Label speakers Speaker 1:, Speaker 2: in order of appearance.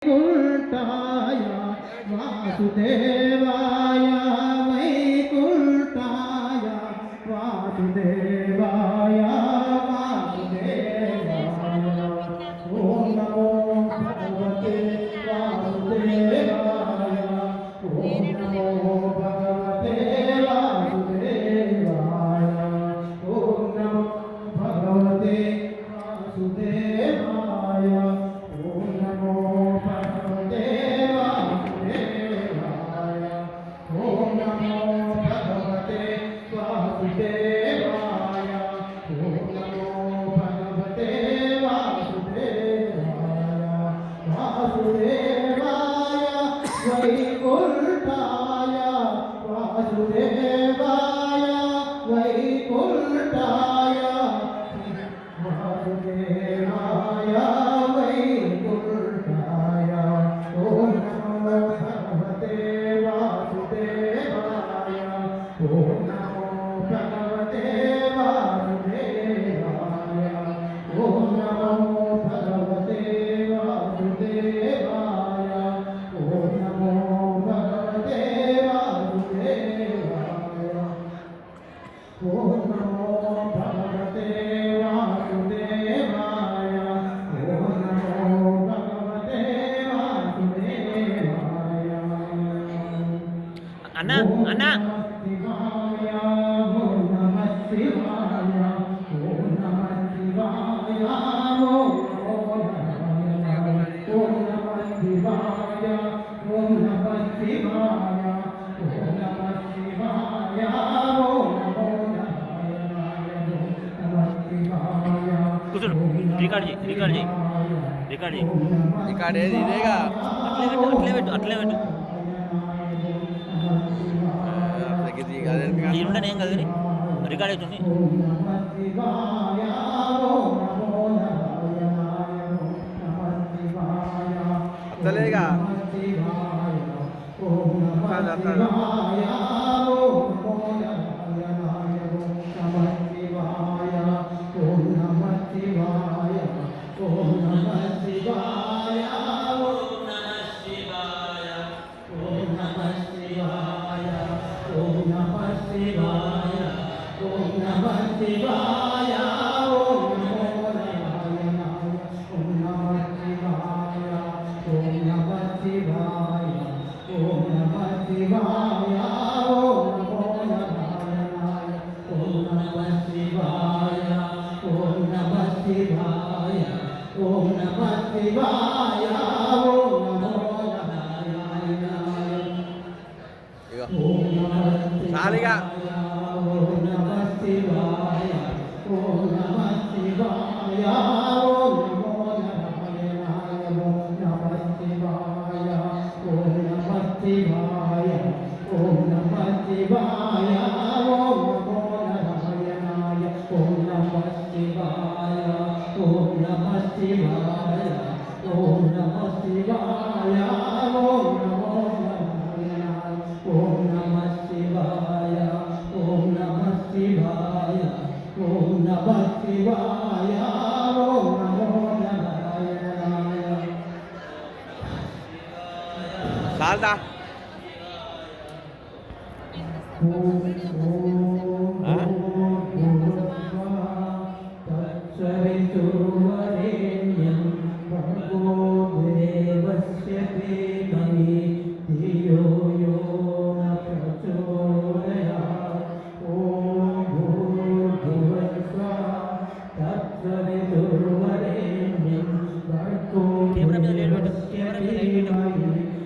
Speaker 1: वैकुण्ठाय वासुदेवाय वैकुण्ठाय वासुदेवाय वासुदेवाय ॐ नमो भगवते वासुदेवाय ॐ नमो भगवते वासुदेवाय ॐ नमो भगवते वासुदेवाय ॐ नमो भगवते वासुदेवाय ॐ नमो भगवते वासुदेवाय ॐ नमो भगवते वासुदेवाय वासुदेवाय वैकुण्ठाय वासुदेवाय वैकुण्ठाय वासुदेवाय वैकुण्ठाय ॐ नमो भगवते वासुदेवाय ॐ नमो भगवते वासुदेवाय ॐ नमो भगवते वासुदेवाय ॐ नमो भगवते वासुदेवाय ॐ नमो भगवते वासुदेवाय ॐ नमो भगवते वासुदेवाय
Speaker 2: అన్నా అన్నా
Speaker 1: शिवाय ॐ नमः शिवाय ॐ नमः शिवाय ॐ नमः शिवाय ॐ नमः शिवाय ॐ नमः शिवाय ॐ नमो नारायणाय
Speaker 2: కూర్చోడు రికార్డ్ చేయి రికార్డ్ చేయి రికార్డ్ చేయి
Speaker 3: ఇక్కడ ఏది ఇదేగా
Speaker 2: అట్లే పెట్టు ఈడుంటే ఏం కాదు కానీ రికార్డ్ అవుతుంది
Speaker 3: అత్తలేగా చాలిగా చాలదా
Speaker 1: ఓం